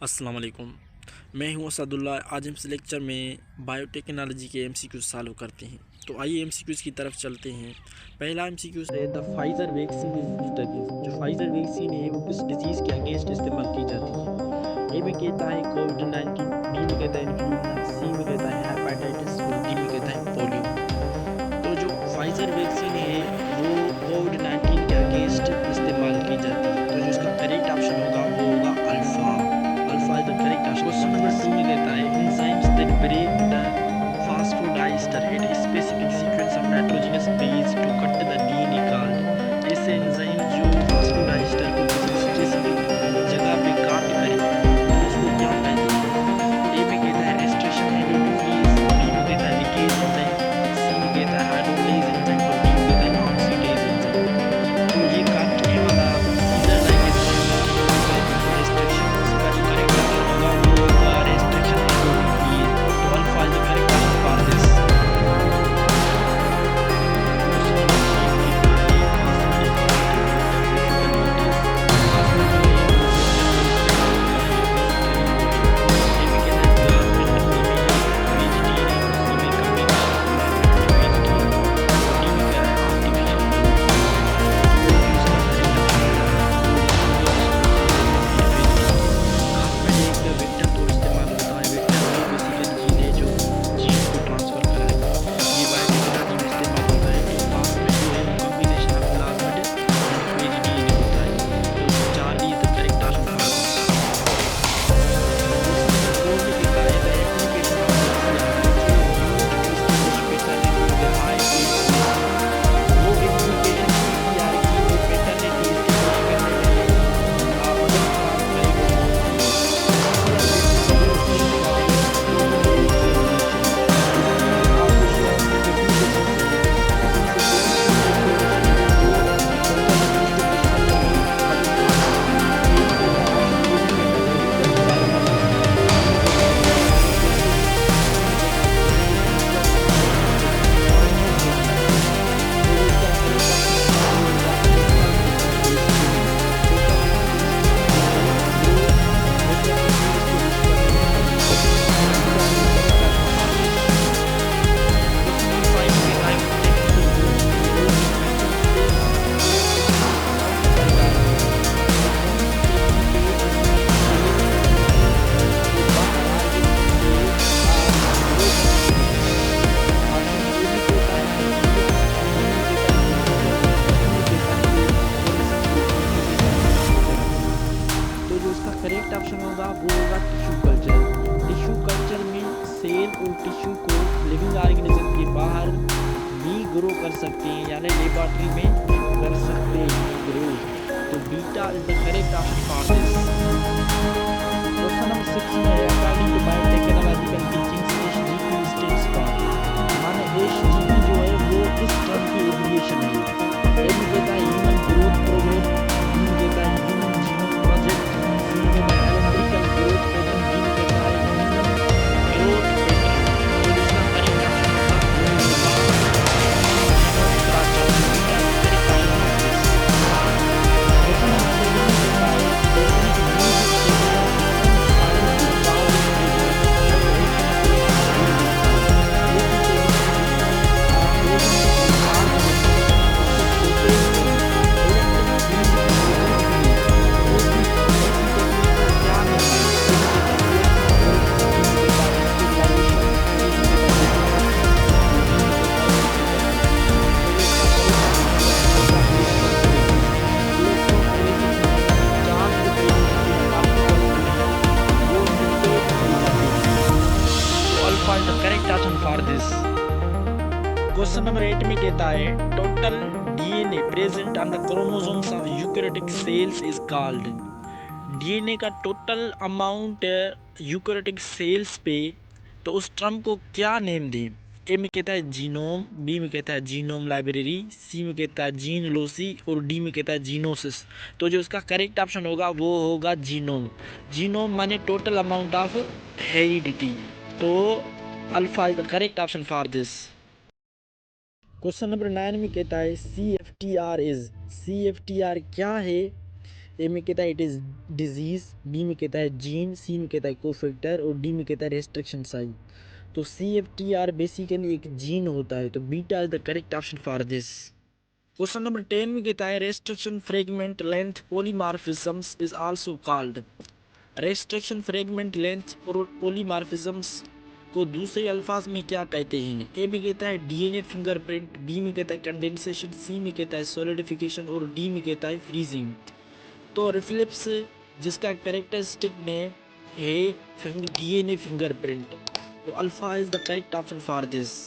अस्सलाम वालेकुम। मैं हूं असदुल्ला। आज हम इस लेक्चर में बायोटेक्नोलॉजी के एमसीक्यूज सॉल्व करते हैं। तो आइए एमसीक्यूज की तरफ चलते हैं। पहला एमसीक्यूज है the Pfizer vaccine is used against. जो फाइजर वैक्सीन है वो किस डिजीज़ के अगेंस्ट इस्तेमाल की जाती है। ए में कहता है कोविड-19, बी में कहता है इन्फ्लुएंजा, सी में कहता है हेपेटाइटिस और डी में कहता है पोलियो। तो जो फाइजर वैक्सीन है वो कोविड-19 के अगेंस्ट इस्तेमाल की जाती है। तो जो इसका करेक्ट ऑप्शन होगा वो होगा alpha. Alpha is the correct option. Question number 2 में कहता है enzymes that break the phosphodiester at a specific sequence of nitrogenous base to cut the DNA called. ऐसे एंजाइम जो फॉस्फोडाइएस्टर को किसी स्पेसिफिक जगह पे काट करे तो उसको क्या कहते हैं। ए में कहता है रेस्ट्रिक्शन एंडोन्यूक्लियस, बी में कहता है लिकेज एंजाइम, सी में कहता है हाइड्रोलाइज एंजाइम और डी में कहता है ऑक्सीडेज एंजाइम। तो ये काटने वाला सीजर लाइक एंजाइम है, ये होता है रेस्ट्रिक्शन। इसका जो करेक्ट आंसर होगा वो होगा रेस्ट्रिक्शन एंडोन्यूक्लियस। तो alpha is the correct answer for this. Question number 3 में कहता है खांसी के खिलाफ टेबलेट डिफिकल्ट बट इज। खांसी जो है वो सिस्टम को इस्तेमाल होता है अगेंस्ट वेरी इंपॉर्टेंट। ए में कहता है गवर्नमेंट प्रीमियम वेजिटेरियन, सी में कम्युनिस्ट गवर्नमेंट वेजिटेरियन और डी में क्या है आर्टिफिशियल ग्रोथ। तो जो इसका करेक्ट ऑप्शन होगा वो होगा गवर्नमेंट वेजिटेरियन। गवर्नमेंट एक वेक्टर तौर इस्तेमाल होता है। वेक्टर वो बेसिकली चीज़ है जो जीन को ट्रांसफ़र कराए। ये बायोटेक्नोलॉजी में इस्तेमाल होता है। तो प्लाज्मिड जो है वो combination of plasmid and vegetarian होता है। तो 4 D is the correct option for this. Question number 4 में कहता है the application of PCR which is used to establish paternity with high accuracy. वो एप्लीकेशन पीसीआर की जो पैटर्निटी एस्टैब्लिश करने में मदद फराहम करे वो कौन सी है। पीसीआर बेसिकली होती है प्रोटीन बेस्ड रिएक्शन। इसमें आपको श्योर होने की 2 क्वेश्चन है। इसमें से कौन सी जो रिएक्शन है वो पैटर्निटी एस्टैब्लिश करने में मदद फराहम करती है। ए में कहता है oxidation catalysis and pyrolysis, B में कहता है एंजाइम सिंथेसिस, सी में कहता है प्रोटीन इंटरसेप्शन एनालिसिस और डी में कहता है टेस्ट। तो जो इसका करेक्ट ऑप्शन होगा वो होगा टोटल एस्टिमेशन। टोटल एस्टिमेशन जो है वो पैटर्निटी एस्टैब्लिश करने में मदद करती है। Alpha is the correct option for this. Question number 5 में कहता है technical growth in mental states को स्पेसिफिक क्या कहलाता है। तो कौन सी टेक्निक है जिसमें स्टेट से बाहर आ के उनसे ग्रो कराते हैं। ऑप्शन ए में कहता है न्यूक्लियस, बी में कहता है न्यूक्लियस, सी में कहता है फ्लोरेसेंस और डी में कहता है टिश्यू थेरेपी। तो जो इसका करेक्ट ऑप्शन होगा वो होगा टिश्यू कल्चर। टिश्यू कल्चर में सेल और टिश्यू को लिविंग ऑर्गेनिज्म के बाहर भी ग्रो कर सकते हैं, यानी लेबोरेटरी में कर सकते हैं ग्रो। तो beta is the correct option for this. Question number 6 में है according to biotechnological teachings HGP stands for. माने एचजीपी जो है वो किस टर्म की एब्रिविएशन है। ए में कहता है ह्यूमन ग्रोथ प्रोजेक्ट, बी में कहता है ह्यूमन जीनोम प्रोजेक्ट, सी में कहता है एलिमेंट्रिकल ग्रोथ पैटर्न, डी में कहता है ह्यूमन ग्रोथ पैटर्न। तो जो इसका करेक्ट ऑप्शन होगा वो होगा human genome project. Beta is the correct option for this. Question number 7 में कहता है technique used in cellular science involves presence separation of DNA. ऐसी टेक्निक में प्रेजेंस जो ऑर्गेनिज्म है उसको प्रोटेक्ट करे इलेक्ट्रिक फील्ड को प्रेजेंट करे। ऐसी ऐसी टेक्निक को क्या नाम है। ए में कहता है इलेक्ट्रोफोरेसिस, बी में कहता है स्टेबलाइजेशन, सी में कहता है डिफ्रैक्शन और डी में कहता है फोटोसिंथेसिस। तो जो इसका करेक्ट ऑप्शन होगा वो होगा इलेक्ट्रोफोरेसिस। इलेक्ट्रोफोरेसिस में चार्ज प्रेजेंट के पार्टिकल्स जो हैं वो म्यूटेट किए जाते हैं। तो alpha is the correct option for this. Question number 8 में कहता है total DNA present on the chromosomes of eukaryotic cells is called. DNA का टोटल अमाउंट यूकैरियोटिक सेल्स पे, तो उस टर्म को क्या नेम दें। ए में कहता है जीनोम, बी में कहता है जीनोम लाइब्रेरी, सी में कहता है जीन लोसी और डी में कहता है जीनोसिस। तो जो इसका करेक्ट ऑप्शन होगा वो होगा जीनोम। जीनोम माने टोटल अमाउंट ऑफ हेरिडिटी। तो alpha is the correct option for this. Question number 9 में कहता है C F T R is. C F T R क्या है। ए में कहता है इट इज डिजीज, बी में कहता है जीन, सी में कहता है कोफैक्टर और डी में कहता है रेस्ट्रिक्शन साइन। तो CFTR बेसिकली एक जीन होता है, तो beta is the correct option for this. Question number 10 में कहता है restriction fragment length polymorphisms is also called. Restriction fragment length polymorphisms को दूसरे अल्फाज में क्या कहते हैं? ए में कहता है DNA फिंगरप्रिंट, बी में कहता है कंडेंसेशन, सी में कहता है सॉलिडिफिकेशन और डी में कहता है फ्रीजिंग। तो रिफ्लिप्स जिसका कैरेक्टरिस्टिक नेम है DNA फिंगरप्रिंट, तो alpha is the correct option for this.